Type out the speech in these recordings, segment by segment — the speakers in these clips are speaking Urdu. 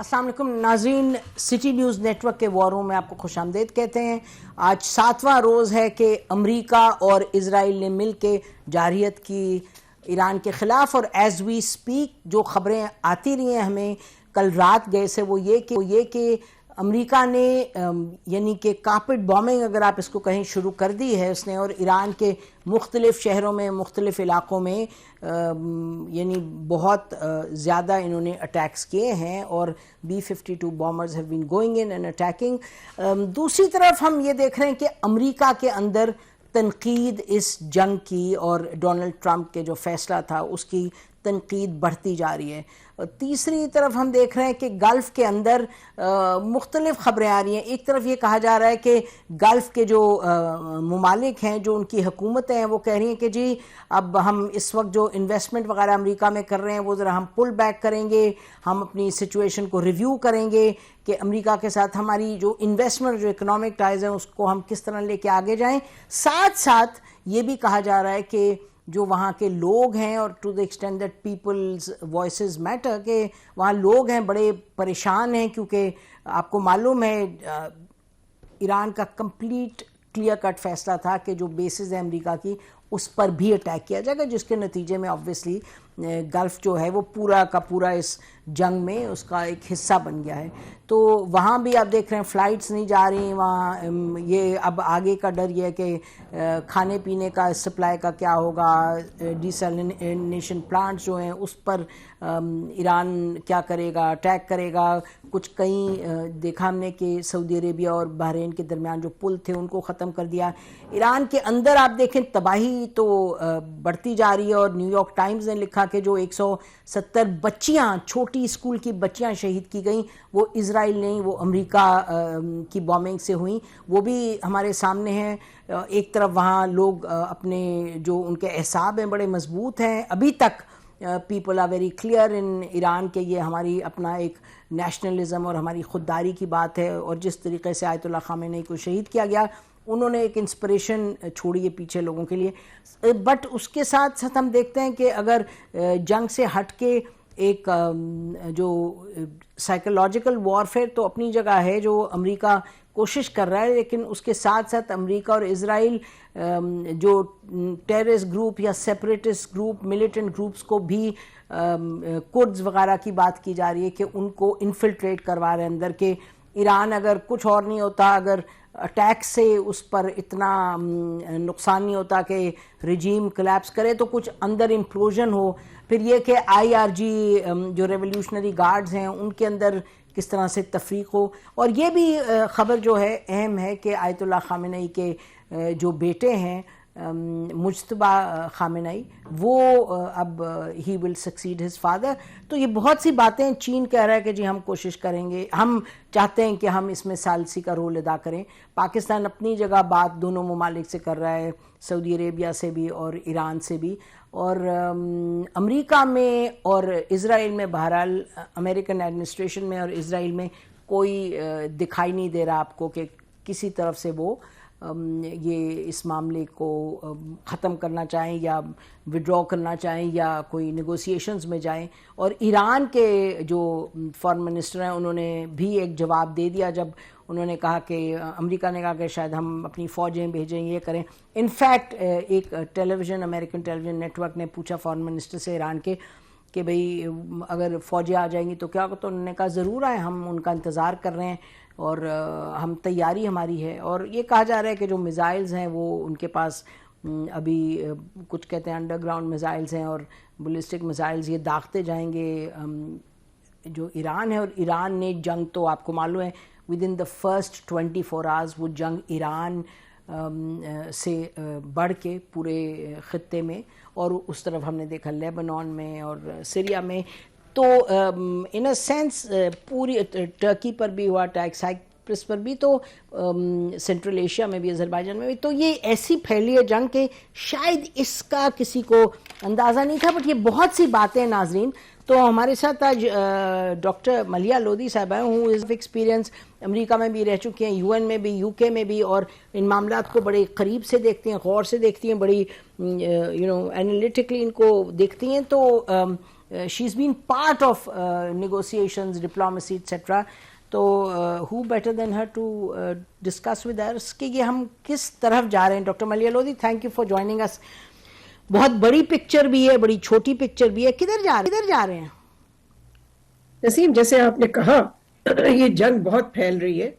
السلام علیکم ناظرین، سٹی نیوز نیٹ ورک کے وار روم میں آپ کو خوش آمدید کہتے ہیں۔ آج 7واں روز ہے کہ امریکہ اور اسرائیل نے مل کے جارحیت کی ایران کے خلاف، اور ایز وی سپیک جو خبریں آتی رہی ہیں ہمیں کل رات گئے سے وہ یہ کہ امریکہ نے یعنی کہ کارپٹ بامنگ اگر آپ اس کو کہیں شروع کر دی ہے اس نے، اور ایران کے مختلف شہروں میں مختلف علاقوں میں یعنی بہت زیادہ انہوں نے اٹیکس کیے ہیں، اور B-52 bombers have been going in and attacking۔ دوسری طرف ہم یہ دیکھ رہے ہیں کہ امریکہ کے اندر تنقید اس جنگ کی اور ڈونلڈ ٹرمپ کے جو فیصلہ تھا اس کی تنقید بڑھتی جا رہی ہے۔ تیسری طرف ہم دیکھ رہے ہیں کہ گلف کے اندر مختلف خبریں آ رہی ہیں۔ ایک طرف یہ کہا جا رہا ہے کہ گلف کے جو ممالک ہیں، جو ان کی حکومتیں ہیں، وہ کہہ رہی ہیں کہ جی اب ہم اس وقت جو انویسٹمنٹ وغیرہ امریکہ میں کر رہے ہیں وہ ذرا ہم پل بیک کریں گے، ہم اپنی سچویشن کو ریویو کریں گے کہ امریکہ کے ساتھ ہماری جو انویسٹمنٹ جو اکنامک ٹائز ہیں اس کو ہم کس طرح لے کے آگے جائیں۔ ساتھ ساتھ یہ بھی کہا جا رہا ہے کہ جو وہاں کے لوگ ہیں، اور to the extent that people's voices matter, کہ وہاں لوگ ہیں بڑے پریشان ہیں، کیونکہ آپ کو معلوم ہے ایران کا کمپلیٹ کلیئر کٹ فیصلہ تھا کہ جو بیسز ہیں امریکہ کی اس پر بھی اٹیک کیا جائے گا، جس کے نتیجے میں آبویسلی گلف جو ہے وہ پورا کا پورا اس جنگ میں اس کا ایک حصہ بن گیا ہے۔ تو وہاں بھی آپ دیکھ رہے ہیں فلائٹس نہیں جا رہی وہاں۔ یہ اب آگے کا ڈر یہ ہے کہ کھانے پینے کا سپلائی کا کیا ہوگا، ڈیسلینیشن پلانٹس جو ہیں اس پر ایران کیا کرے گا، اٹیک کرے گا۔ کچھ کہیں دیکھا ہم نے کہ سعودی عربیہ اور بحرین کے درمیان جو پل تھے ان کو ختم کر دیا۔ ایران کے اندر آپ دیکھیں تباہی تو بڑھتی جا رہی ہے، اور نیو یارک ٹائمز نے لکھا کہ جو 170 بچیاں، چھوٹی اسکول کی بچیاں شہید کی گئیں، وہ اسرائیل نہیں، وہ امریکہ کی بامنگ سے ہوئیں۔ وہ بھی ہمارے سامنے ہیں۔ ایک طرف وہاں لوگ اپنے جو ان کے اعصاب ہیں بڑے مضبوط ہیں، ابھی تک people are very clear in Iran کہ یہ ہماری اپنا ایک نیشنلزم اور ہماری خودداری کی بات ہے، اور جس طریقے سے آیت اللہ خامنئی کو شہید کیا گیا انہوں نے ایک انسپریشن چھوڑی ہے پیچھے لوگوں کے لیے۔ بٹ اس کے ساتھ ساتھ ہم دیکھتے ہیں کہ اگر جنگ سے ہٹ کے ایک جو سائیکولوجیکل وارفیئر تو اپنی جگہ ہے جو امریکہ کوشش کر رہا ہے، لیکن اس کے ساتھ ساتھ امریکہ اور اسرائیل جو ٹیررسٹ گروپ یا سیپریٹسٹ گروپ، ملیٹنٹ گروپس کو بھی کرڈز وغیرہ کی بات کی جا رہی ہے کہ ان کو انفلٹریٹ کروا رہے ہیں اندر، کہ ایران اگر کچھ اور نہیں ہوتا، اگر اٹیک سے اس پر اتنا نقصان نہیں ہوتا کہ رجیم کلیپس کرے، تو کچھ اندر امپلوژن ہو۔ پھر یہ کہ IRG جو ریولیوشنری گارڈز ہیں ان کے اندر کس طرح سے تفریق ہو۔ اور یہ بھی خبر جو ہے اہم ہے کہ آیت اللہ خامنئی کے جو بیٹے ہیں مجتبی خامنئی، وہ اب ہی ول سکسیڈ ہز فادر۔ تو یہ بہت سی باتیں، چین کہہ رہا ہے کہ جی ہم کوشش کریں گے، ہم چاہتے ہیں کہ ہم اس میں ثالثی کا رول ادا کریں۔ پاکستان اپنی جگہ بات دونوں ممالک سے کر رہا ہے، سعودی عربیہ سے بھی اور ایران سے بھی، اور امریکہ میں اور اسرائیل میں بہرحال امریکن ایڈمنسٹریشن میں اور اسرائیل میں کوئی دکھائی نہیں دے رہا آپ کو کہ کسی طرف سے وہ یہ اس معاملے کو ختم کرنا چاہیں یا وڈرا کرنا چاہیں یا کوئی نیگوسیشنز میں جائیں۔ اور ایران کے جو فارن منسٹر ہیں انہوں نے بھی ایک جواب دے دیا جب انہوں نے کہا کہ امریکہ نے کہا کہ شاید ہم اپنی فوجیں بھیجیں، یہ کریں۔ انفیکٹ ایک ٹیلی ویژن، امریکن ٹیلی ویژن نیٹ ورک نے پوچھا فارن منسٹر سے ایران کے کہ بھئی اگر فوجیں آ جائیں گی تو کیا؟ تو انہوں نے کہا ضرور آئیں، ہم ان کا انتظار کر رہے ہیں اور ہم تیاری ہماری ہے۔ اور یہ کہا جا رہا ہے کہ جو میزائلز ہیں وہ ان کے پاس ابھی کچھ کہتے ہیں انڈر گراؤنڈ میزائلز ہیں اور بلسٹک میزائلز، یہ داغتے جائیں گے جو ایران ہے۔ اور ایران نے جنگ تو آپ کو معلوم ہے with in the first 24 hours وہ جنگ ایران سے بڑھ کے پورے خطے میں، اور اس طرف ہم نے دیکھا لیبنان میں اور سیریا میں، تو ان اے سینس پوری ٹرکی پر بھی ہوا اٹیک، سائپرس پر بھی، تو سینٹرل ایشیا میں بھی، آذربائیجان میں بھی۔ تو یہ ایسی پھیلی ہے جنگ کہ شاید اس کا کسی کو اندازہ نہیں تھا۔ بٹ یہ بہت سی باتیں ناظرین، تو ہمارے ساتھ آج ڈاکٹر ملیحہ لودھی صاحبہ ہیں، ہوں از ایکسپیرینس، امریکہ میں بھی رہ چکی ہیں، UN میں بھی، UK میں بھی، اور ان معاملات کو بڑے قریب سے دیکھتی ہیں، غور سے دیکھتی ہیں، بڑی اینالیٹکلی ان کو دیکھتی ہیں۔ تو she's been part of negotiations, diplomacy, etc. تو who better than her to discuss with us کہ یہ ہم کس طرف جا رہے ہیں. Doctor Maliha Lodhi, thank you for joining us. بہت بڑی پکچر بھی ہے, بڑی چھوٹی پکچر بھی ہے, کدھر جا رہے ہیں نسیم؟ جیسے آپ نے کہا یہ جنگ بہت پھیل رہی ہے,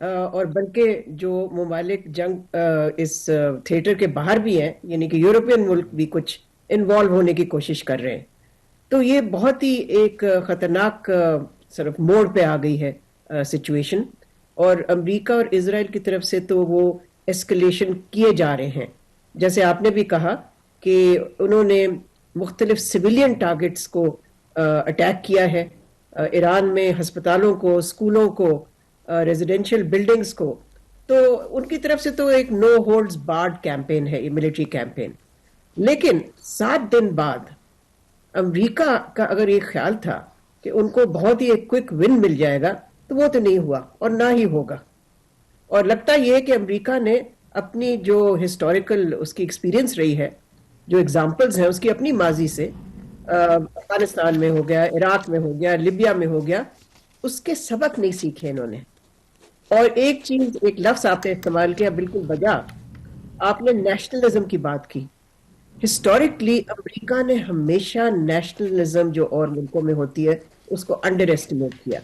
اور بلکہ جو ممالک جنگ اس تھیٹر کے باہر بھی ہیں, یعنی کہ یورپین ملک بھی کچھ انوالو ہونے کی کوشش کر رہے ہیں. تو یہ بہت ہی ایک خطرناک صرف موڑ پہ آ گئی ہے سچویشن, اور امریکہ اور اسرائیل کی طرف سے تو وہ ایسکلیشن کیے جا رہے ہیں. جیسے آپ نے بھی کہا کہ انہوں نے مختلف سویلین ٹارگٹس کو اٹیک کیا ہے, ایران میں ہسپتالوں کو, اسکولوں کو, ریزیڈینشیل بلڈنگز کو. تو ان کی طرف سے تو ایک نو ہولڈز بارڈ کیمپین ہے, یہ ملٹری کیمپین. لیکن 7 دن بعد امریکہ کا اگر یہ خیال تھا کہ ان کو بہت ہی ایک کوئک ون مل جائے گا, تو وہ تو نہیں ہوا اور نہ ہی ہوگا. اور لگتا یہ ہے کہ امریکہ نے اپنی جو ہسٹوریکل اس کی ایکسپیرینس رہی ہے, جو ایگزامپلز ہیں اس کی اپنی ماضی سے, افغانستان میں ہو گیا, عراق میں ہو گیا, لیبیا میں ہو گیا, اس کے سبق نہیں سیکھے انہوں نے. اور ایک چیز, ایک لفظ آپ نے استعمال کیا بالکل بجا, آپ نے نیشنلزم کی بات کی. ہسٹوریکلی امریکہ نے ہمیشہ نیشنلزم جو اور ملکوں میں ہوتی ہے اس کو انڈر ایسٹیمیٹ کیا.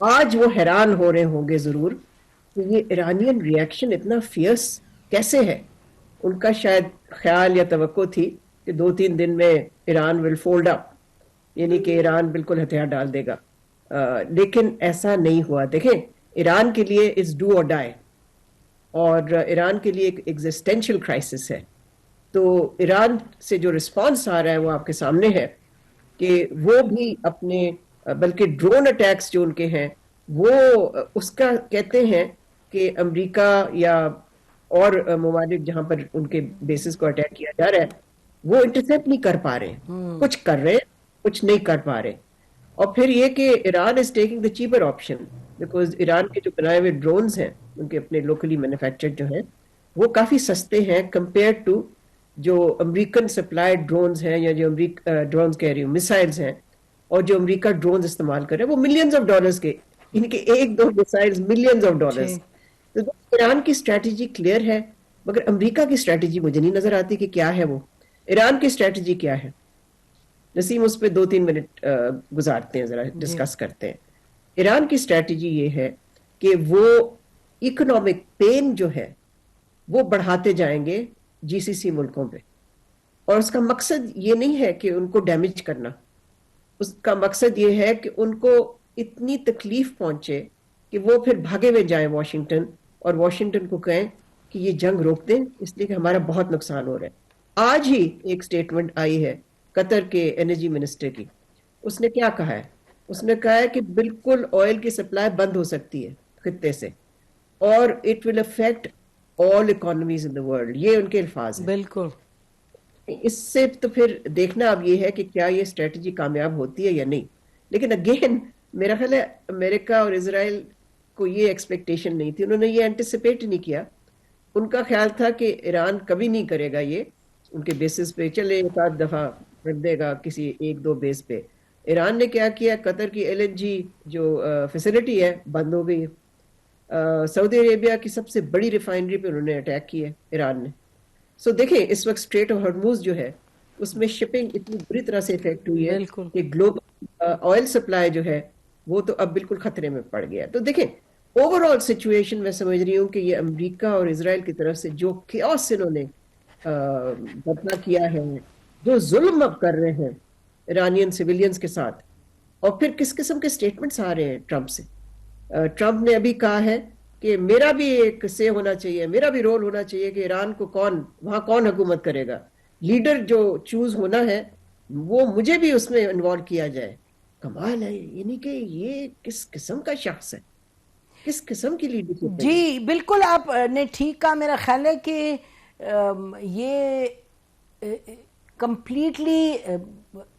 آج وہ حیران ہو رہے ہوں گے ضرور کہ یہ ایرانین ریئیکشن اتنا فیئرس کیسے ہے. ان کا شاید خیال یا توقع تھی کہ 2-3 دن میں ایران ول فولڈ اپ, یعنی کہ ایران بالکل ہتھیار ڈال دے گا. لیکن ایسا نہیں ہوا. دیکھیں, ایران کے لیے از ڈو اور ڈائی, اور ایران کے لیے ایک ایگزسٹینشیل کرائسس ہے. تو ایران سے جو رسپانس آ رہا ہے وہ آپ کے سامنے ہے کہ وہ بھی اپنے, بلکہ ڈرون اٹیکس جو ان کے ہیں وہ اس کا کہتے ہیں کہ امریکہ یا اور ممالک جہاں پر ان کے بیسز کو اٹیک کیا جا رہا ہے وہ انٹرسیپٹ نہیں کر پا رہے. کچھ کر رہے ہیں, کچھ نہیں کر پا رہے. اور پھر یہ کہ Iran is taking the cheaper option, because Iran کے جو بنائے ہوئے ڈرونز ہیں ان کے اپنے لوکلی مینوفیکچرڈ جو ہیں وہ کافی سستے ہیں کمپیئر ٹو جو امریکن سپلائڈ ڈرونز ہیں, یا جو ڈرونز کہہ رہی ہوں میسائلز ہیں, اور جو امریکہ ڈرونز استعمال کر رہے ہیں وہ ملینز آف ڈالرز کے, ان کے 1-2 میسائلز ملینز آف ڈالرز. تو ایران کی اسٹریٹجی کلیئر ہے, مگر امریکہ کی اسٹریٹجی مجھے نہیں نظر آتی کہ کیا ہے وہ. ایران کی اسٹریٹجی کیا ہے نسیم؟ اس پہ 2-3 منٹ گزارتے ہیں, ذرا ڈسکس کرتے ہیں. ایران کی اسٹریٹجی یہ ہے کہ وہ اکنامک پین جو ہے وہ بڑھاتے جائیں گے جی سی سی ملکوں پہ, اور اس کا مقصد یہ نہیں ہے کہ ان کو ڈیمیج کرنا, اس کا مقصد یہ ہے کہ ان کو اتنی تکلیف پہنچے کہ وہ پھر بھاگے ہوئے جائیں واشنگٹن, اور واشنگٹن کو کہیں کہ یہ جنگ روک دیں, اس لیے کہ ہمارا بہت نقصان ہو رہا ہے. آج ہی ایک سٹیٹمنٹ آئی ہے قطر کے انرجی منسٹر کی, اس نے کیا کہا ہے؟ اس نے کہا ہے کہ بالکل آئل کی سپلائی بند ہو سکتی ہے خطے سے, اور it will affect all economies in the world. یہ ان کے الفاظ ہیں. بالکل. اس سے تو پھر دیکھنا اب یہ ہے کہ کیا یہ اسٹریٹجی کامیاب ہوتی ہے یا نہیں. لیکن اگین میرا خیال ہے امریکہ اور اسرائیل کو یہ ایکسپیکٹیشن نہیں تھی, انہوں نے یہ اینٹیسپیٹ نہیں کیا. ان کا خیال تھا کہ ایران کبھی نہیں کرے گا یہ, ان کے بیسس پہ چلے 1-8 دفعہ رکھ دے گا کسی 1-2 بیس پہ. ایران نے کیا کیا, قطر کی LNG جو فیسلٹی ہے بند ہو گئی. سعودی عربیہ کی سب سے بڑی ریفائنری پہ انہوں نے اٹیک کیا ہے ایران نے. سو دیکھیں اس وقت اسٹریٹ آف ہرموز جو ہے اس میں شپنگ اتنی بری طرح سے افیکٹ ہوئی ہے کہ گلوبل آئل سپلائی جو ہے وہ تو اب بالکل خطرے میں پڑ گیا. تو دیکھیں اوور آل سچویشن میں سمجھ رہی ہوں کہ یہ امریکہ اور اسرائیل کی طرف سے جو کیوس انہوں نے برپا کیا ہے, جو ظلم اب کر رہے ہیں ایرانین سویلینز کے ساتھ, اور پھر کس قسم کے سٹیٹمنٹس آ رہے ہیں ٹرمپ سے. ٹرمپ نے ابھی کہا ہے کہ میرا بھی ایک سے ہونا چاہیے, میرا بھی رول ہونا چاہیے کہ ایران کو وہاں کون حکومت کرے گا, لیڈر جو چوز ہونا ہے وہ مجھے بھی اس میں انوالو کیا جائے. کمال ہے, یعنی کہ یہ کس قسم کا شخص ہے, کس قسم کی لیڈرشپ. جی بالکل آپ نے ٹھیک کہا. میرا خیال ہے کہ یہ کمپلیٹلی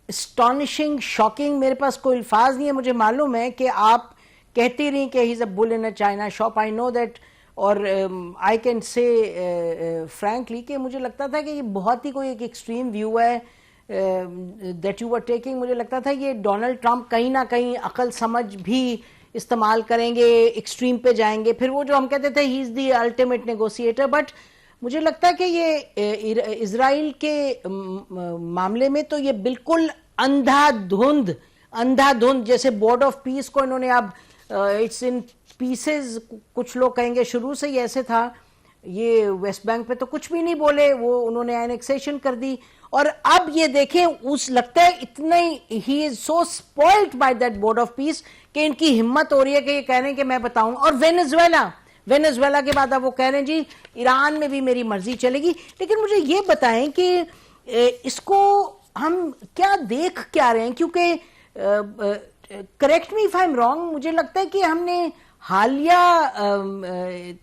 اسٹانشنگ, شاکنگ, میرے پاس کوئی الفاظ نہیں ہے. مجھے معلوم ہے کہ آپ کہتی رہی کہ he's a bull in a china shop. I know that, اور I can say frankly کہ مجھے لگتا تھا کہ یہ بہت ہی کوئی ایک ایکسٹریم ویو ہے دیٹ یو ور ٹیکنگ, مجھے لگتا تھا یہ ڈونلڈ ٹرمپ کہیں نہ کہیں عقل سمجھ بھی استعمال کریں گے, ایکسٹریم پہ جائیں گے, پھر وہ جو ہم کہتے تھے ہی از دی الٹیمیٹ نیگوسیٹر. بٹ مجھے لگتا ہے کہ یہ اسرائیل کے معاملے میں تو یہ بالکل اندھا دھند جیسے بورڈ آف پیس کو انہوں نے اب اٹس ان پیسز, کچھ لوگ کہیں گے شروع سے ہی ایسے تھا, یہ ویسٹ بینک پہ تو کچھ بھی نہیں بولے, وہ انہوں نے اینیکسیشن کر دی, اور اب یہ دیکھیں اس لگتا ہے اتنا ہی is so spoiled by that board of peace کہ ان کی ہمت ہو رہی ہے کہ یہ کہہ رہے ہیں کہ میں بتاؤں. اور وینزویلا کے بعد اب وہ کہہ رہے ہیں جی ایران میں بھی میری مرضی چلے گی. لیکن مجھے یہ بتائیں کہ اس کو ہم کیا دیکھ کیا رہے ہیں, کیونکہ correct me if I am wrong, مجھے لگتا ہے کہ ہم نے حالیہ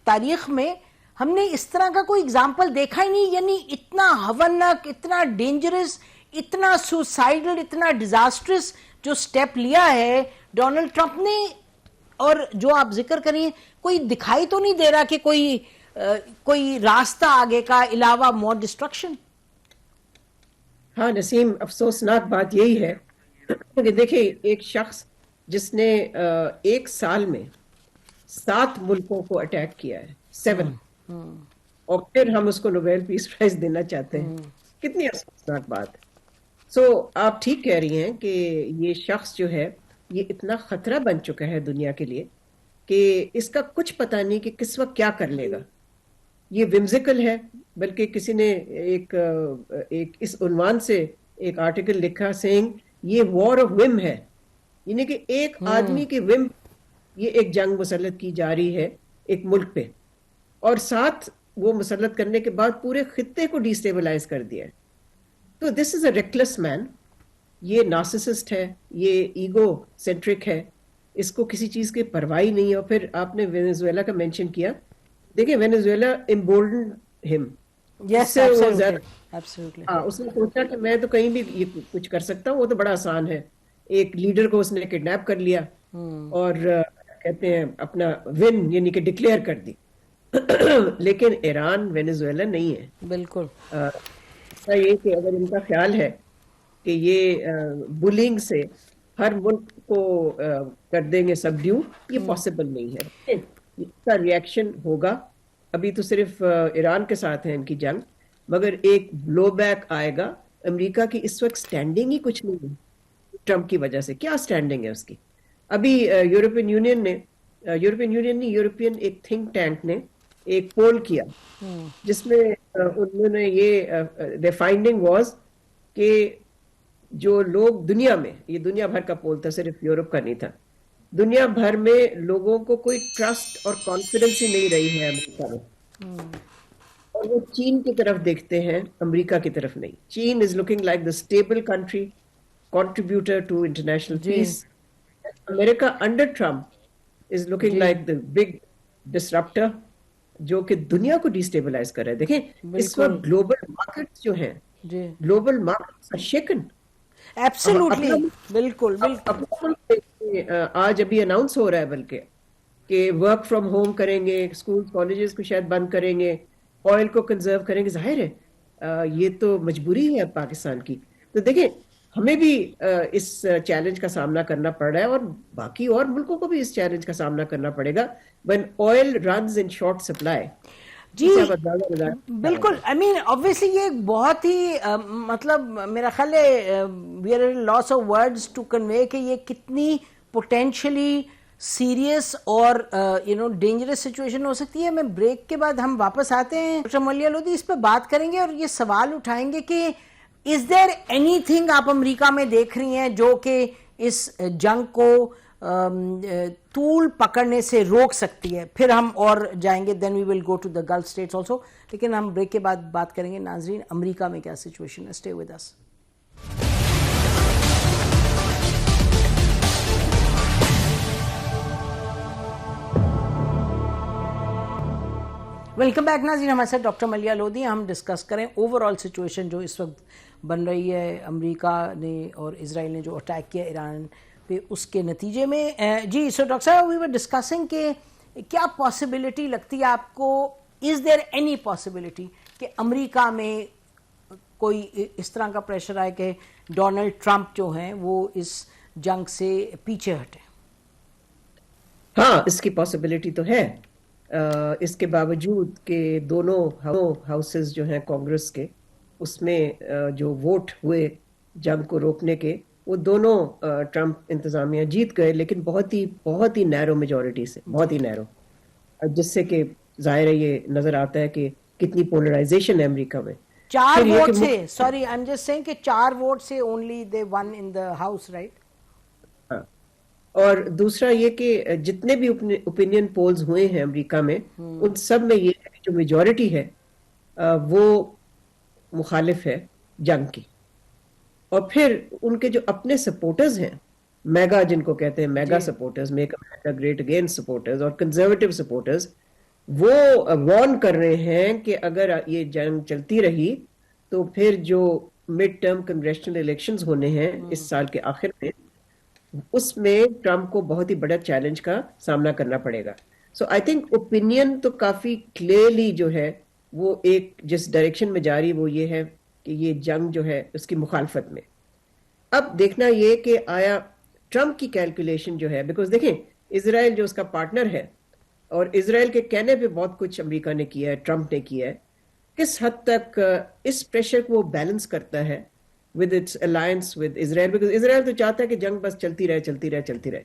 تاریخ میں ہم نے اس طرح کا کوئی اگزامپل دیکھا ہی نہیں, یعنی اتنا ہونک, اتنا ڈینجرس, اتنا سوسائڈل, اتنا ڈیزاسٹرس جو سٹیپ لیا ہے ڈونلڈ ٹرمپ نے. اور جو آپ ذکر کریں کوئی دکھائی تو نہیں دے رہا کہ کوئی راستہ آگے کا علاوہ مور ڈسٹرکشن. ہاں نسیم, افسوسناک بات یہی ہے کہ دیکھیں ایک شخص جس نے ایک سال میں 7 ملکوں کو اٹیک کیا ہے, 7, اور پھر ہم اس کو نوبیل پیس پرائز دینا چاہتے ہیں, کتنی افسوسناک بات. سو آپ ٹھیک کہہ رہی ہیں کہ یہ شخص جو ہے یہ اتنا خطرہ بن چکا ہے دنیا کے لیے کہ اس کا کچھ پتہ نہیں کہ کس وقت کیا کر لے گا. یہ ومزیکل ہے, بلکہ کسی نے ایک اس عنوان سے ایک آرٹیکل لکھا سینگ یہ وار آف وم ہے, یعنی کہ ایک آدمی کی وم یہ ایک جنگ مسلط کی جا رہی ہے ایک ملک پہ, اور ساتھ وہ مسلط کرنے کے بعد پورے خطے کو ڈیسٹیبلائز کر دیا ہے. تو دس از اے ریکلیس مین, یہ نارسسسٹ ہے, یہ ایگو سینٹرک ہے, اس کو کسی چیز کی پرواہی نہیں ہے. اور پھر آپ نے وینزویلا کا مینشن کیا, دیکھیں وینزویلا امبولڈنڈ ہم, اس نے سوچا کہ میں تو کہیں بھی یہ کچھ کر سکتا ہوں, وہ تو بڑا آسان ہے. ایک لیڈر کو اس نے کڈنیپ کر لیا اور کہتے ہیں اپنا ون یعنی کہ ڈکلیئر کر دی. لیکن ایران وینزویلا نہیں ہے. بالکل یہ کہ اگر ان کا خیال ہے کہ یہ بلنگ سے ہر ملک کو کر دیں گے سبڈیو, یہ پاسبل نہیں ہے. اس کا ریئیکشن ہوگا, ابھی تو صرف ایران کے ساتھ ہے ان کی جنگ, مگر ایک بلو بیک آئے گا. امریکہ کی اس وقت سٹینڈنگ ہی کچھ نہیں ہے ٹرمپ کی وجہ سے. کیا سٹینڈنگ ہے اس کی؟ ابھی یورپین یورپین ایک تھنک ٹینک نے ایک پول کیا جس میں انہوں نے یہ فائنڈنگ واز کہ جو لوگ دنیا میں, یہ دنیا بھر کا پول تھا, صرف یورپ کا نہیں تھا, دنیا بھر میں لوگوں کو کوئی ٹرسٹ اور کانفیڈنس ہی نہیں رہی ہے امریکہ میں, اور وہ چین کی طرف دیکھتے ہیں, امریکہ کی طرف نہیں. چین is looking like the stable country, contributor to international peace. America under Trump is looking like the big disruptor جو کہ دنیا کو ڈیسٹیبلائز کر رہے ہیں. دیکھیں اس وقت گلوبل مارکیٹس جو ہیں, global markets are shaken. Absolutely. بالکل. آج ابھی اناؤنس ہو رہا ہے بلکہ کہ ورک فرام ہوم کریں گے, اسکول کالجز کو شاید بند کریں گے, آئل کو کنزرو کریں گے. ظاہر ہے یہ تو مجبوری ہے پاکستان کی. تو دیکھیں ہمیں بھی اس چیلنج کا سامنا کرنا پڑ رہا ہے, اور باقی اور ملکوں کو بھی اس چیلنج کا سامنا کرنا پڑے گا when oil runs in short supply. جی بالکل. I mean obviously یہ بہت ہی مطلب میرا خیال ہے we are at a loss of words to convey کہ یہ کتنی potentially سیریس اور ڈینجرس سچویشن ہو سکتی ہے. میں بریک کے بعد ہم واپس آتے ہیں, ڈاکٹر ملیہ لودھی اس پہ بات کریں گے اور یہ سوال اٹھائیں گے کہ از دیر اینی تھنگ آپ امریکہ میں دیکھ رہی ہیں جو کہ اس جنگ کو طول پکڑنے سے روک سکتی ہے. پھر ہم اور جائیں گے, then we will go to the Gulf states also. لیکن ہم بریک کے بعد بات کریں گے ناظرین امریکہ میں کیا سچویشن ہے. Stay with us. Welcome back ناظرین, ہمارے ساتھ ڈاکٹر ملیہ لودھی. ہم ڈسکس کریں اوور آل سچویشن جو اس وقت بن رہی ہے امریکہ نے اور اسرائیل نے جو اٹیک کیا ایران پہ, اس کے نتیجے میں. جی سو ڈاکٹر صاحب وی ور ڈسکسنگ کہ کیا پاسبلٹی لگتی ہے آپ کو, از دیر اینی پاسبلٹی کہ امریکہ میں کوئی اس طرح کا پریشر آئے کہ ڈونلڈ ٹرمپ جو ہیں وہ اس جنگ سے پیچھے ہٹے؟ ہاں اس کی پاسبلٹی تو ہے، اس کے باوجود کہ دونوں ہاؤسز جو ہیں کانگریس کے، اس میں جو ووٹ ہوئے جنگ کو روکنے کے، وہ دونوں ٹرمپ انتظامیہ جیت گئے، لیکن بہت ہی نیرو میجورٹی سے، بہت ہی نیرو، جس سے کہ ظاہر ہے یہ نظر آتا ہے کہ کتنی پولرائزیشن ہے امریکہ میں. 4 ووٹ سے، sorry I am just seeing کہ 4 ووٹ سے only they won in the house, right? اور دوسرا یہ کہ جتنے بھی اوپینین پولز ہوئے ہیں امریکہ میں، ان سب میں یہ ہے کہ جو میجورٹی ہے وہ مخالف ہے جنگ کی. اور پھر ان کے جو اپنے سپورٹرز ہیں، میگا جن کو کہتے ہیں، میگا سپورٹرز، میک امریکا گریٹ اگین سپورٹرز اور کنزرویٹو سپورٹرز، وہ وارن کر رہے ہیں کہ اگر یہ جنگ چلتی رہی تو پھر جو مڈ ٹرم کنگریشنل الیکشنز ہونے ہیں اس سال کے آخر میں، اس میں ٹرمپ کو بہت ہی بڑا چیلنج کا سامنا کرنا پڑے گا. سو آئی تھنک اوپینین تو کافی کلیئرلی جو ہے وہ ایک جس ڈائریکشن میں جاری وہ یہ ہے کہ یہ جنگ جو ہے اس کی مخالفت میں. اب دیکھنا یہ کہ آیا ٹرمپ کی کیلکولیشن جو ہے، بیکاز دیکھیں اسرائیل جو اس کا پارٹنر ہے، اور اسرائیل کے کہنے پہ بہت کچھ امریکہ نے کیا ہے، ٹرمپ نے کیا ہے، کس حد تک اس پریشر کو وہ بیلنس کرتا ہے with its alliance with Israel, because Israel تو چاہتا ہے کہ جنگ بس چلتی رہے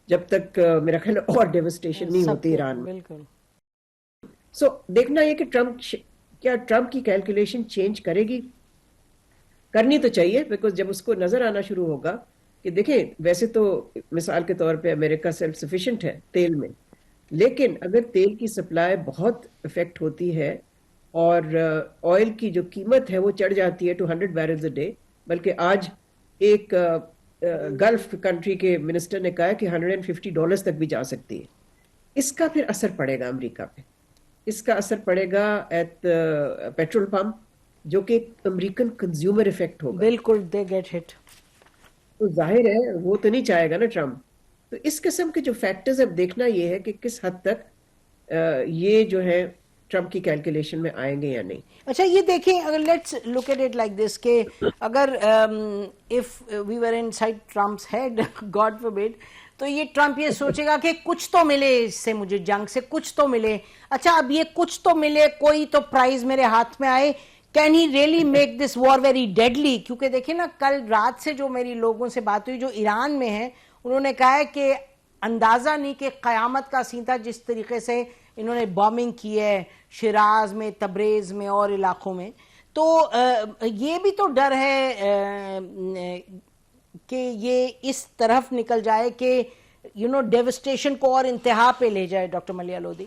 جب تک میرا خیال اور ڈیوسٹیشن نہیں ہوتی ایران میں. سو دیکھنا یہ کہ ٹرمپ کی کیلکولیشن چینج کرے گی، کرنی تو چاہیے، بیکاز جب اس کو نظر آنا شروع ہوگا کہ دیکھیں ویسے تو مثال کے طور پہ امریکہ سیلف سفیشینٹ ہے تیل میں، لیکن اگر تیل کی سپلائی بہت افیکٹ ہوتی ہے اور آئل کی جو قیمت ہے وہ چڑھ جاتی ہے ٹو 100 بیرلز اے ڈے، بلکہ آج ایک گلف کنٹری کے منسٹر نے کہا کہ $150 تک بھی جا سکتی ہے. اس کا پھر اثر پڑے گا امریکہ پہ، اس کا اثر پڑے گا ایٹ پیٹرول پمپ، جو کہ امریکن کنزیومر افیکٹ ہوگا. بالکل، دے گیٹ ہٹ. تو ظاہر ہے وہ تو نہیں چاہے گا نا ٹرمپ. تو اس قسم کے جو فیکٹرز اب دیکھنا یہ ہے کہ کس حد تک یہ جو ہے ٹرمپ کی کیلکولیشن میں آئیں گے یا نہیں. اچھا یہ دیکھیں، اگر let's look at it like this کہ اگر if we were inside Trump's head, God forbid, تو یہ ٹرمپ یہ سوچے گا کہ کچھ تو ملے اس سے، مجھے جنگ سے کچھ تو ملے. اچھا اب یہ کچھ تو ملے، کوئی تو پرائز میرے ہاتھ میں آئے. Can he really make this were very deadly? کیونکہ دیکھیں نا، کل رات سے جو میری لوگوں سے بات ہوئی جو ایران میں ہیں، انہوں نے کہا ہے کہ اندازہ نہیں کہ قیامت کا سین تھا جس طریقے سے انہوں نے بامبنگ کی ہے شیراز میں، تبریز میں اور علاقوں میں. تو یہ بھی تو ڈر ہے کہ یہ اس طرف نکل جائے کہ ڈیوسٹیشن کو اور انتہا پہ لے جائے. ڈاکٹر ملیحہ لودھی،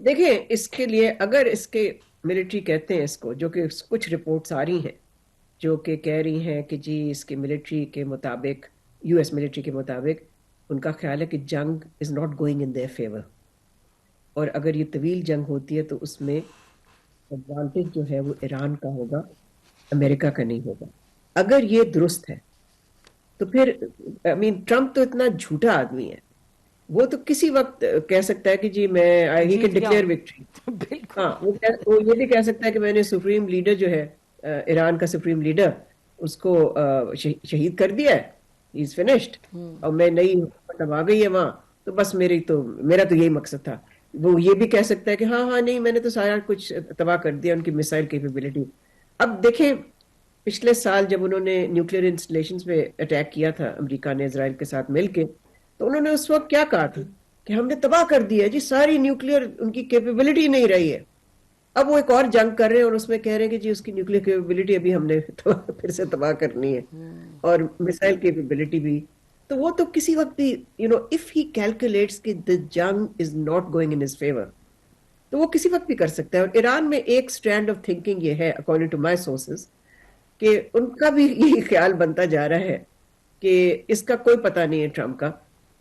دیکھیں اس کے لیے اگر اس کے ملٹری کہتے ہیں اس کو، جو کہ کچھ رپورٹس آ رہی ہیں جو کہ کہہ رہی ہیں کہ جی اس کے ملٹری کے مطابق، یو ایس ملٹری کے مطابق ان کا خیال ہے کہ جنگ is not going in their favour, اور اگر یہ طویل جنگ ہوتی ہے تو اس میں ایڈوانٹیج جو ہے وہ ایران کا ہوگا، امریکہ کا نہیں ہوگا. اگر یہ درست ہے تو پھر ٹرمپ تو اتنا جھوٹا آدمی ہے، وہ تو کسی وقت کہہ سکتا ہے کہ جی میں ہی کین ڈکلیئر وکٹری. ہاں وہ یہ بھی کہہ سکتا ہے کہ میں نے سپریم لیڈر جو ہے ایران کا سپریم لیڈر اس کو شہید کر دیا ہے، ہی از فنشڈ، اور میں نئی حکومت آ گئی ہے وہاں، تو بس میرا تو یہی مقصد تھا. وہ یہ بھی کہہ سکتا ہے کہ ہاں نہیں میں نے تو سارا کچھ تباہ کر دیا، ان کی میسائل کیپیبلٹی. اب دیکھیں پچھلے سال جب انہوں نے نیوکلیئر انسٹالیشنز پہ اٹیک کیا تھا امریکہ نے اسرائیل کے ساتھ مل کے، تو انہوں نے اس وقت کیا کہا تھا کہ ہم نے تباہ کر دیا جی، ساری نیوکلیئر ان کی کیپیبلٹی نہیں رہی ہے. اب وہ ایک اور جنگ کر رہے ہیں اور اس میں کہہ رہے ہیں کہ جی اس کی نیوکلیئر کیپیبلٹی ابھی ہم نے پھر سے تباہ کرنی ہے، اور میسائل کیپیبلٹی بھی. تو وہ تو کسی وقت بھی if he calculates کہ the jung is not going in his favor تو وہ کسی وقت بھی کر سکتا ہے. اور ایران میں ایک اسٹرینڈ آف تھنکنگ یہ ہے according to my sources کہ ان کا بھی یہ خیال بنتا جا رہا ہے کہ اس کا کوئی پتہ نہیں ہے ٹرمپ کا،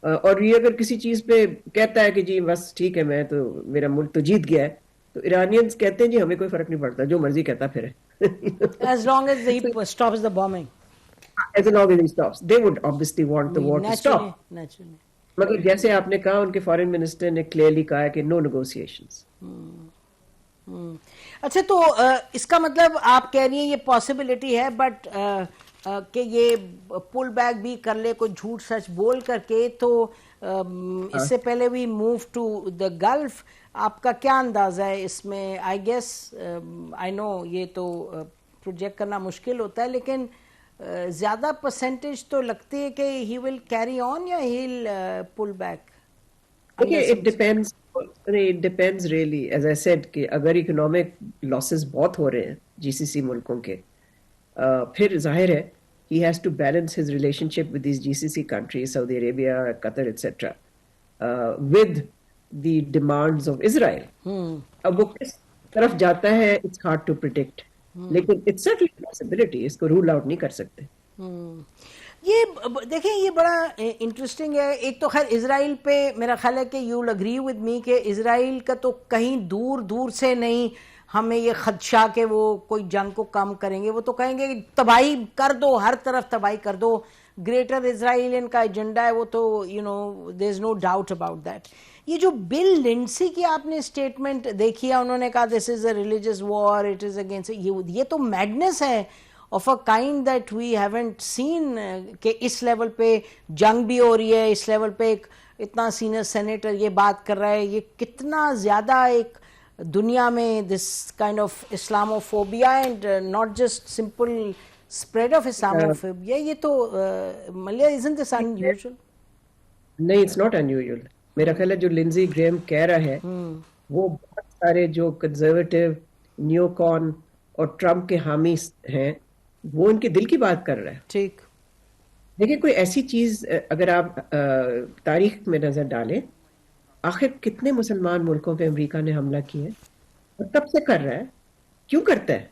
اور یہ اگر کسی چیز پہ کہتا ہے کہ جی بس ٹھیک ہے میں تو میرا ملک تو جیت گیا ہے، تو ایرانینز کہتے ہیں جی ہمیں کوئی فرق نہیں پڑتا، جو مرضی کہتا پھر as long as he stops the bombing. As long as he stops, they would obviously want the war to stop. Naturally. مگر جیسے آپ نے کہا ان کے فارن منسٹر نے کلیئرلی کہا ہے کہ نو نیگوسیشنز. اچھا تو اس کا مطلب آپ کہہ رہی ہیں یہ پاسبلٹی ہے بٹ کہ یہ پل بیک بھی کر لے کوئی جھوٹ سچ بول کر کے تو اس سے پہلے we move to the Gulf. آپ کا کیا اندازہ ہے اس میں؟ آئی گیس آئی نو یہ تو پروجیکٹ کرنا مشکل ہوتا ہے لیکن زیادہ پرسنٹیج تو لگتی ہے کہ ہی ول کیری آن یا ہی ول پل back. it depends really, as I said, کہ اگر اکنامک لاسز بہت ہو رہے ہیں جی سی سی ملکوں کے پھر ظاہر ہے he has to balance his relationship with these GCC countries, Saudi Arabia, Qatar, etc. With the demands of Israel. اب وہ کس طرف جاتا ہے it's hard to predict. لیکن it's certainly a possibility. اس کو رول آؤٹ نہیں کر سکتے. یہ دیکھیں یہ بڑا انٹرسٹنگ ہے. ایک تو خیر اسرائیل پہ میرا خیال ہے کہ you will agree with me کہ اسرائیل کا تو کہیں دور دور سے نہیں ہمیں یہ خدشہ کہ وہ کوئی جنگ کو کم کریں گے. وہ تو کہیں گے کہ تباہی کر دو, ہر طرف تباہی کر دو. گریٹر اسرائیل ان کا ایجنڈا ہے وہ تو you know there is no doubt about that. یہ جو بل لنڈسی کی آپ نے اسٹیٹمنٹ دیکھی ہے, انہوں نے کہا this is a religious war, it is against, یہ تو میڈنس ہے of a kind that we haven't seen. کہ اس لیول پہ جنگ بھی ہو رہی ہے, اس لیول پہ ایک اتنا سینئر سینیٹر یہ بات کر رہا ہے. یہ کتنا زیادہ ایک دنیا میں this kind of Islamophobia and not just simple spread of Islamophobia. یہ تو ملیہ isn't this unusual؟ نہیں, اٹس ناٹ انیوژل. میرا خیال ہے جو لنزی گریم کہہ رہا ہے وہ بہت سارے جو کنزرویٹو نیو کون اور ٹرمپ کے حامی ہیں وہ ان کے دل کی بات کر رہا ہے. ٹھیک. دیکھیں کوئی ایسی چیز اگر آپ تاریخ میں نظر ڈالیں, آخر کتنے مسلمان ملکوں پہ امریکہ نے حملہ کیا ہے اور کب سے کر رہا ہے, کیوں کرتا ہے,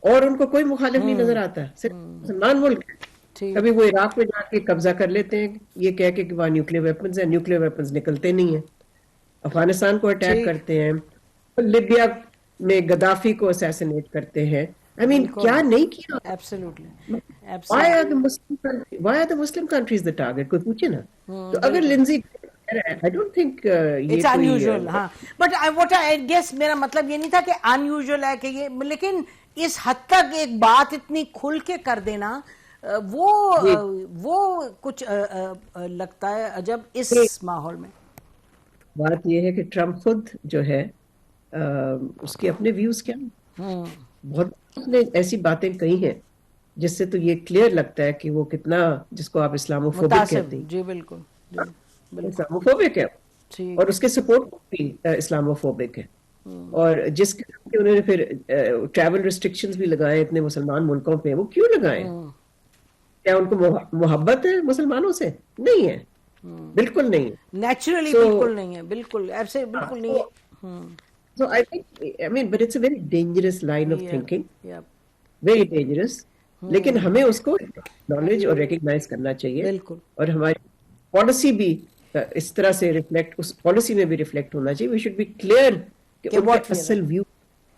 اور ان کو کوئی مخالف نہیں نظر آتا, صرف مسلمان ملک ہے. کبھی وہ عراق میں جا کے قبضہ کر لیتے ہیں یہ کہہ کے کہ وہاں نیوکلیر ویپنز ہیں, نیوکلیر ویپنز نکلتے نہیں ہیں. افغانستان کو اٹیک کرتے ہیں, لیبیا میں گدافی کو اسیسینیٹ کرتے ہیں. I mean, کیا نہیں کیا. Absolutely. Why are the Muslim countries the target? کوئی پوچھے نا. تو اگر لنزی I don't think it's unusual. ہاں but what I guess میرا مطلب یہ نہیں تھا کہ unusual ہے کہ یہ, لیکن اس حد تک ایک بات اتنی کھل کے کر دینا وہ کچھ لگتا ہے عجب اس ماحول میں. بات یہ ہے کہ ٹرمپ خود جو ہے اس کے اپنے ویوز کیا بہت نے ایسی باتیں کہی ہیں جس سے تو یہ کلیئر لگتا ہے کہ وہ کتنا, جس کو آپ اسلاموفوبک کہتے ہیں. جی بالکل اسلاموفوبک ہے, اور اس کے سپورٹ بھی اسلاموفوبک ہے. اور جس کے انہوں نے پھر ٹریول ریسٹرکشنز بھی لگائے اتنے مسلمان ملکوں پہ, وہ کیوں لگائے؟ کیا ان کو محبت ہے مسلمانوں سے؟ نہیں ہے, بالکل نہیں. نیچرلی بالکل نہیں ہے, بالکل ایسے بالکل نہیں ہے. So I mean, but it's a very dangerous line of thinking. Very dangerous. لیکن ہمیں اس کو نالج اور ریکگنائز کرنا چاہیے. بالکل. اور ہماری پالیسی بھی اس طرح سے ریفلیکٹ, اس پالیسی میں بھی ریفلیکٹ ہونا چاہیے. We should be clear کہ ان کا اصل ویو.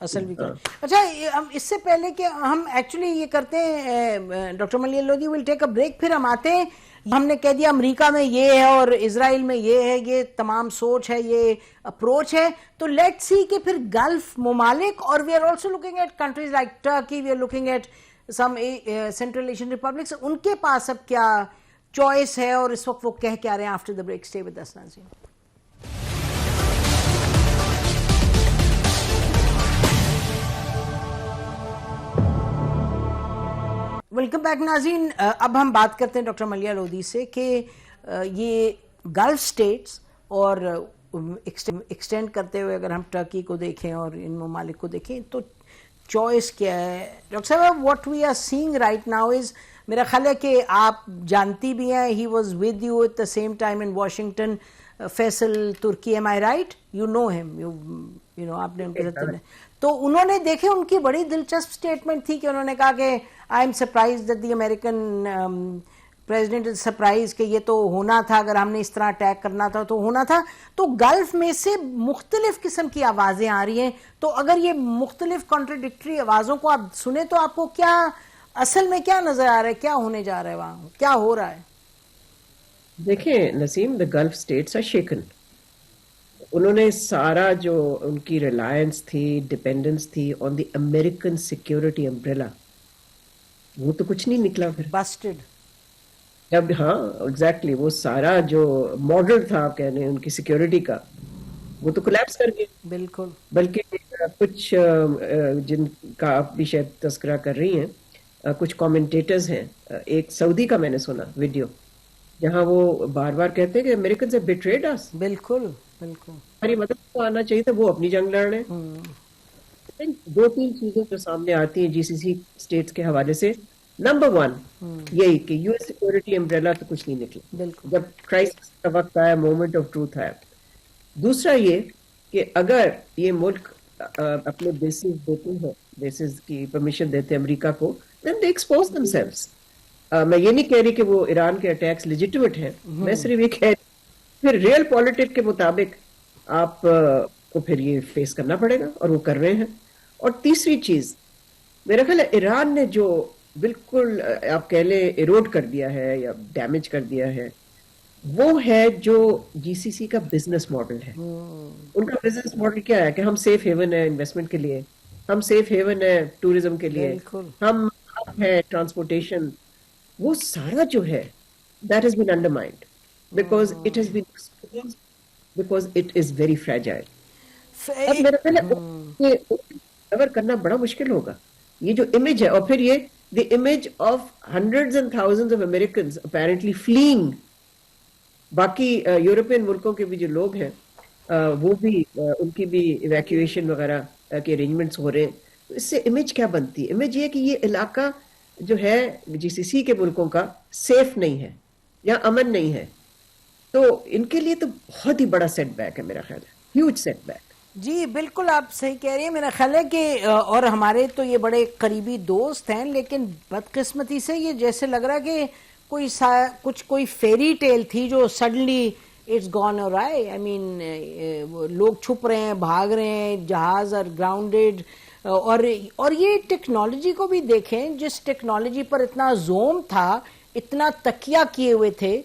اچھا ہم اس سے پہلے کہ ہم ایکچولی یہ کرتے ہیں doctor Millia Lodhi, will take a break, پھر ہم آتے ہیں. ہم نے کہہ دیا امریکہ میں یہ ہے اور اسرائیل میں یہ ہے, یہ تمام سوچ ہے, یہ اپروچ ہے. تو لیٹ سی کہ پھر گلف ممالک, اور we are also looking at countries like Turkey, we are looking at some Central Asian republics, ان کے پاس اب کیا چوائس ہے اور اس وقت وہ کہہ کیا رہے ہیں. After the break stay with us ناظرین. ویلکم بیک ناظرین. اب ہم بات کرتے ہیں ڈاکٹر ملیہ لودھی سے کہ یہ گلف سٹیٹس اور ایکسٹینڈ کرتے ہوئے اگر ہم ٹرکی کو دیکھیں اور ان ممالک کو دیکھیں تو چوائس کیا ہے. ڈاکٹر صاحب what we are seeing right now is, میرا خیال ہے کہ آپ جانتی بھی ہیں, he was with you at the same time in Washington, Faisal Turki, am I right? You know hmm, you نو آپ نے ان کے ساتھ. تو انہوں نے دیکھے ان کی بڑی دلچسپ سٹیٹمنٹ تھی کہ انہوں نے کہا کہ I am surprise that the American president is surprise کہ یہ تو ہونا تھا, اگر ہم نے اس طرح اٹیک کرنا تھا تو ہونا تھا. تو گلف میں سے مختلف قسم کی آوازیں آ رہی ہیں, تو اگر یہ مختلف کانٹرڈکٹری آوازوں کو آپ سنیں تو آپ کو کیا اصل میں کیا نظر آ رہا ہے, کیا ہونے جا رہا ہے, وہاں کیا ہو رہا ہے؟ دیکھیں نسیم, the Gulf states are shaken. انہوں نے سارا جو ان کی ریلائنس تھی، ڈپینڈنس تھی آن دی امریکن سیکورٹی امبریلا، وہ تو کچھ نہیں نکلا پھر بسٹڈ. جب. ہاں ایگزیکٹلی، وہ سارا جو ماڈل تھا آپ کہہ رہے ہیں ان کی سیکورٹی کا، وہ تو کولیپس کر گیا. بالکل. بلکہ کچھ جن کا آپ بھی شاید تذکرہ کر رہی ہیں، کچھ کامنٹیٹرز ہیں. ایک سعودی کا میں نے سنا ویڈیو جہاں وہ بار بار کہتے ہیں کہ امریکنز ہیو بیٹریڈ اس، بالکل بالکل. ہماری مدد کو آنا چاہیے تھا، وہ اپنی جنگ لڑ رہے ہیں. دو تین چیزیں جو سامنے آتی ہیں جی سی سی اسٹیٹس کے حوالے سے. نمبر ون یہی کہ یو ایس سیکورٹی امبریلا تو کچھ نہیں نکلا بالکل. جب کرائسس کا وقت آیا، مومنٹ آف ٹروتھ آیا. دوسرا یہ کہ اگر یہ ملک اپنے بیسز دیتے ہیں، بیسز کی پرمیشن دیتے ہیں امریکہ کو، then they expose themselves. میں یہ نہیں کہہ رہی کہ وہ ایران کے اٹیکس لیجیٹیمیٹ ہیں، میں صرف یہ کہہ رہی پھر ریئل پالیٹک کے مطابق آپ کو پھر یہ فیس کرنا پڑے گا، اور وہ کر رہے ہیں. اور تیسری چیز میرا خیال ہے ایران نے جو بالکل آپ کہہ لیں ایروڈ کر دیا ہے یا ڈیمیج کر دیا ہے، وہ ہے جو جی سی سی کا بزنس ماڈل ہے. ان کا بزنس ماڈل کیا ہے کہ ہم سیف ہیون ہے انویسٹمنٹ کے لیے، ہم سیف ہیون ہے ٹوریزم کے لیے، بالکل. ہم ہے ٹرانسپورٹیشن. وہ سارا جو ہے that has been undermined because it has been exposed, because it is very fragile. اب میرا خیال ہے کور کرنا بڑا مشکل ہوگا یہ جو امیج ہے. اور پھر یہ the image of hundreds and thousands of Americans apparently fleeing. باقی یورپین ملکوں کے بھی جو لوگ ہیں وہ بھی ان کی بھی ایویکویشن وغیرہ کے ارینجمنٹس ہو رہے ہیں. تو اس سے امیج کیا بنتی ہے؟ امیج یہ کہ یہ علاقہ جو ہے جی سی سی کے ملکوں کا سیف نہیں ہے یا امن نہیں ہے. تو ان کے لیے تو بہت ہی بڑا سیٹ بیک ہے میرا خیال ہے، ہیوج سیٹ بیک. جی بالکل آپ صحیح کہہ رہی ہیں. میرا خیال ہے کہ اور ہمارے تو یہ بڑے قریبی دوست ہیں، لیکن بدقسمتی سے یہ جیسے لگ رہا ہے کہ کوئی فیری ٹیل تھی جو سڈنلی اٹس گون اورائی. آئی مین لوگ چھپ رہے ہیں، بھاگ رہے ہیں، جہاز اور گراؤنڈیڈ. اور یہ ٹیکنالوجی کو بھی دیکھیں، جس ٹیکنالوجی پر اتنا زوم تھا، اتنا تکیہ کیے ہوئے تھے.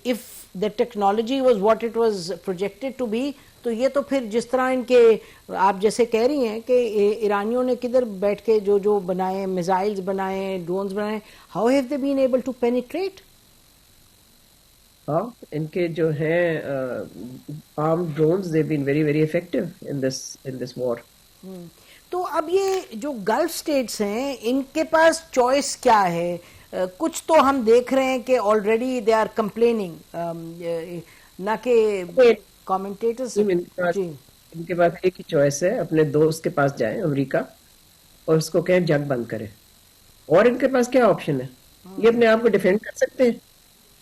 if the technology was what it was projected to be, تو یہ تو پھر جس طرح ان کے آپ جیسے کہہ رہی ہیں کہ ایرانیوں نے کدھر بیٹھ کے جو بنائے، میزائلز بنائے، ڈرونز بنائے، how have they been able to penetrate؟ ہاں ان کے جو ہیں آرم drones they've been very very effective in this war. تو اب یہ جو گلف سٹیٹس ہیں ان کے پاس چوائس کیا ہے؟ کچھ تو ہم دیکھ رہے ہیں کہ آلریڈی دے آر کمپلیننگ، نہ کہ کامنٹیٹرز. ان کے پاس ایک ہی چوائس ہے، اپنے دوست کے پاس جائیں امریکہ اور اس کو کہیں جنگ بند کرے. اور ان کے پاس کیا آپشن ہے؟ یہ اپنے آپ کو ڈیفینڈ کر سکتے ہیں.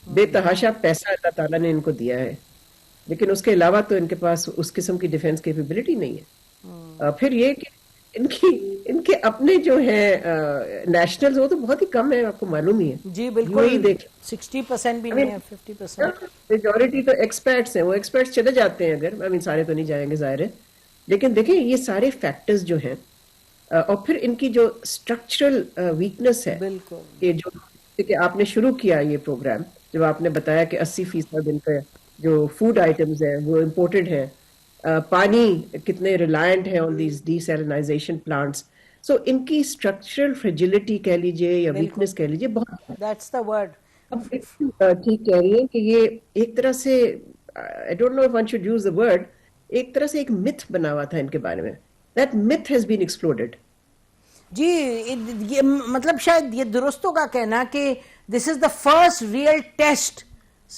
بے تحاشا پیسہ اللہ تعالیٰ نے ان کو دیا ہے، لیکن اس کے علاوہ تو ان کے پاس اس قسم کی ڈیفینس کیپیبلٹی نہیں ہے. پھر یہ کہ ان کے اپنے جو ہیں نیشنلز وہ تو بہت ہی کم ہے، آپ کو معلوم ہی ہے. جی بالکل، 60% بھی نہیں ہے، 50%. میجورٹی تو ایکسپرٹس ہیں، وہ ایکسپرٹس چلے جاتے ہیں اگر سارے تو نہیں جائیں گے ظاہر ہے. لیکن دیکھیں یہ سارے فیکٹرز جو ہیں اور پھر ان کی جو اسٹرکچرل ویکنس ہے، کہ جو کہ آپ نے شروع کیا یہ پروگرام جب آپ نے بتایا کہ 80% ان کا جو فوڈ آئٹمز ہیں وہ امپورٹڈ ہیں، پانی کتنے ریلائنٹ ہیں آن دیز ڈی سیلنائزیشن پلانٹس. سو ان کی اسٹرکچرل فریجلٹی کہہ لیجیے یا ویکنس کہہ لیجیے بہت. That's the word. ٹھیک کہہ رہی ہیں کہ یہ ایک طرح سے I don't know if one should use the word، ایک طرح سے ایک myth بنا ہوا تھا ان کے بارے میں. That myth has been exploded. جی یہ مطلب شاید یہ درست ہوگا کہنا کہ دس از دا فرسٹ ریئل ٹیسٹ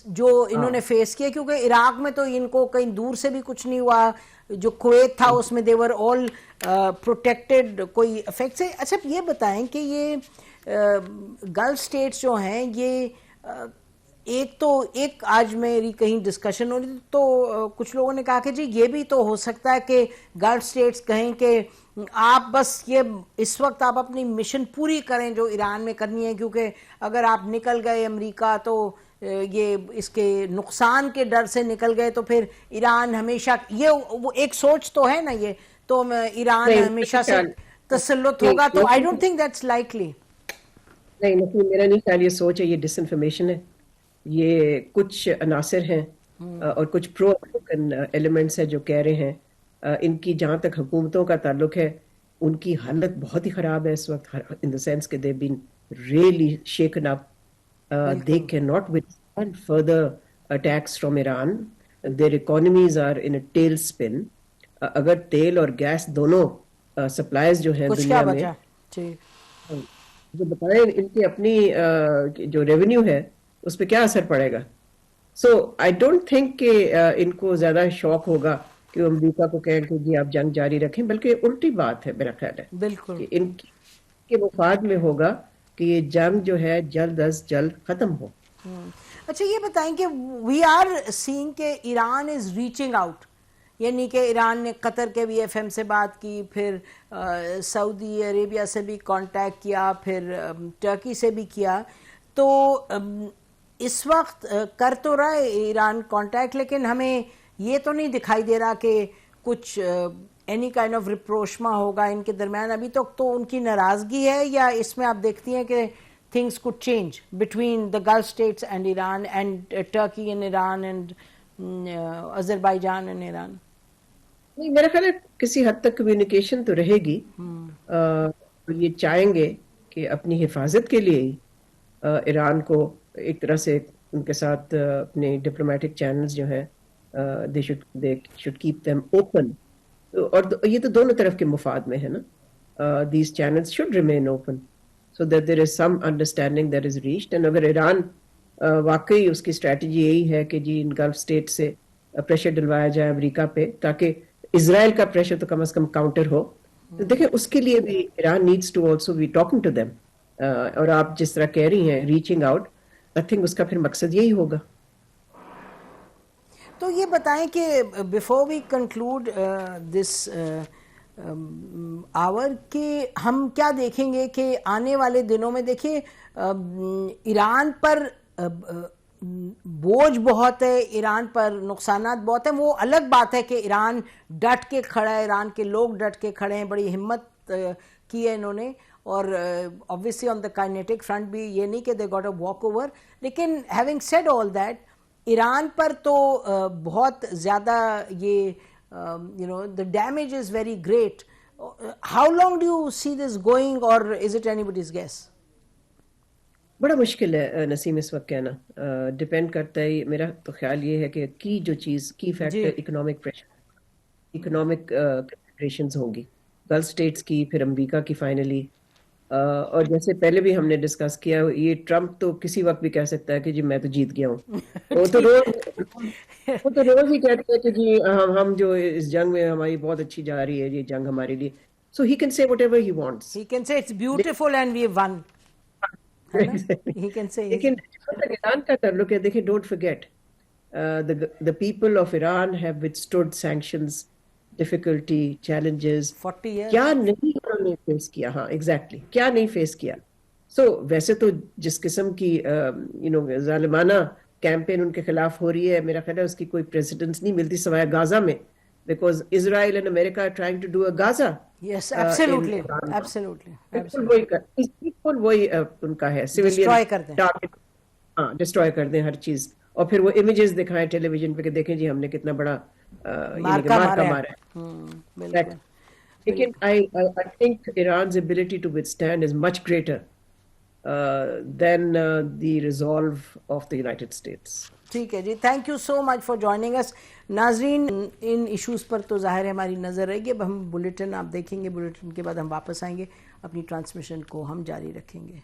جو انہوں نے فیس کیا، کیونکہ عراق میں تو ان کو کہیں دور سے بھی کچھ نہیں ہوا. جو کویت تھا اس میں دیور آل پروٹیکٹڈ، کوئی افیکٹ سے. اچھا یہ بتائیں کہ یہ گلف سٹیٹس جو ہیں یہ ایک آج میری کہیں ڈسکشن ہو رہی تھی تو کچھ لوگوں نے کہا کہ جی یہ بھی تو ہو سکتا ہے کہ گلف سٹیٹس کہیں کہ آپ بس یہ اس وقت آپ اپنی مشن پوری کریں جو ایران میں کرنی ہے، کیونکہ اگر آپ نکل گئے امریکہ تو یہ اس کے نقصان کے ڈر سے نکل گئے تو پھر ایران ہمیشہ، یہ وہ ایک سوچ تو ہے نا، یہ تو ایران ہمیشہ سے تسلط ہوگا. تو I don't think that's likely. نہیں میرا نہیں خیال یہ سوچ ہے، یہ ڈس انفارمیشن ہے. یہ کچھ عناصر ہیں اور کچھ پرو امریکن ایلیمنٹس ہیں جو کہہ رہے ہیں. ان کی جہاں تک حکومتوں کا تعلق ہے ان کی حالت بہت ہی خراب ہے اس وقت, ان دا سینس کہ they been really shaken up. They cannot withstand further attacks from Iran. Their economies are in a tailspin. اگر تیل اور گیس دونوں سپلائز جو ہیں دنیا میں, جو بتائیں ان کی اپنی جو ریونیو ہے اس پہ کیا اثر پڑے گا. سو آئی ڈونٹ تھنک کہ ان کو زیادہ شوق ہوگا کہ امریکہ کو کہیں کہ جی آپ جنگ جاری رکھیں, بلکہ الٹی بات ہے میرا خیال ہے. بالکل ان کے مفاد میں ہوگا کہ یہ جنگ جو ہے جلد از جلد ختم ہو. اچھا یہ بتائیں کہ وی آر سینگ کہ ایران از ریچنگ آؤٹ, یعنی کہ ایران نے قطر کے بھی ایف ایم سے بات کی, پھر سعودی عربیہ سے بھی کانٹیکٹ کیا, پھر ٹرکی سے بھی کیا. تو اس وقت کر تو رہا ہے ایران کانٹیکٹ, لیکن ہمیں یہ تو نہیں دکھائی دے رہا کہ کچھ اینی کائنڈ آف ریپروشما ہوگا ان کے درمیان. ابھی تک تو ان کی ناراضگی ہے, یا اس میں آپ دیکھتی ہیں کہ things could change between the Gulf states and Iran and Turkey and Iran and Azerbaijan and Iran? نہیں, میرا خیال ہے کسی حد تک کمیونیکیشن تو رہے گی. یہ چاہیں گے کہ اپنی حفاظت کے لیے ایران کو ایک طرح سے ان کے ساتھ اپنے ڈپلومیٹک چینلز جو ہیں they should keep them open. اور یہ تو دونوں طرف کے مفاد میں ہے نا. These channels should remain open so that there is some understanding that is reached. And اگر ایران واقعی اس کی اسٹریٹجی یہی ہے کہ جی ان گلف اسٹیٹ سے پریشر ڈلوایا جائے امریکہ پہ تاکہ اسرائیل کا پریشر تو کم از کم کاؤنٹر ہو, تو دیکھیں اس کے لیے بھی Iran needs to also be talking to them. اور آپ جس طرح کہہ رہی ہیں ریچنگ آؤٹ, آئی تھنک اس کا پھر مقصد یہی ہوگا. تو یہ بتائیں کہ بیفور وی کنکلوڈ دس آور کہ ہم کیا دیکھیں گے کہ آنے والے دنوں میں, دیکھیں ایران پر بوجھ بہت ہے, ایران پر نقصانات بہت ہیں. وہ الگ بات ہے کہ ایران ڈٹ کے کھڑا ہے, ایران کے لوگ ڈٹ کے کھڑے ہیں, بڑی ہمت کی ہے انہوں نے, اور obviously on the kinetic front بھی یہ نہیں کہ they got a walk over. لیکن having said all that, Iran پر تو بہت زیادہ یہ the damage is very great. How long do you see this going, or is it anybody's guess? بڑا مشکل ہے نسیم اس وقت کہنا. ڈپینڈ کرتا ہے, میرا تو خیال یہ ہے کہ کی جو چیز کی factor economic pressure, economic considerations ہوں گی گلف اسٹیٹس کی, پھر امریکہ کی فائنلی. اور جیسے پہلے بھی ہم نے ڈسکس کیا, یہ ٹرمپ تو کسی وقت بھی کہہ سکتا ہے کہ جی میں تو جیت گیا ہوں. وہ تو روز ہی کہتے ہیں کہ جی ہم جو اس جنگ میں ہماری بہت اچھی جا رہی ہے یہ جنگ ہمارے لیے. So he can say whatever he wants, he can say it's beautiful and we won. لیکن ایران کا تعلق ہے, دیکھیں don't forget the people of Iran have withstood sanctions, difficulty, challenges. 40 years. کیا نہیں انہوں نے فیس کیا. ہاں ایگزیکٹلی, کیا نہیں فیس کیا. سو ویسے تو جس قسم کی ظالمانہ کیمپین ان کے خلاف ہو رہی ہے, میرا خیال ہے اس کی کوئی پریسیڈنس نہیں ملتی سوائے غازہ میں, because Israel and America are trying to do a Gaza. Yes, absolutely, absolutely. بالکل وہی ان کا ہے, destroy کر دیں. ہاں ڈسٹروائے کر دیں ہر چیز, اور پھر وہ امیجز دکھائیں ٹیلی ویژن پہ کہ دیکھیں جی ہم نے کتنا بڑا مارکا مارا ہے. لیکن I think Iran's ability to withstand is much greater than the resolve of the United States. ٹھیک ہے جی, thank you so much for joining us. ناظرین ان ایشوز پر تو ظاہر ہے ہماری نظر رہے گی. اب ہم بلیٹن آپ دیکھیں گے, بلیٹن کے بعد ہم واپس آئیں گے, اپنی ٹرانسمیشن کو ہم جاری رکھیں گے.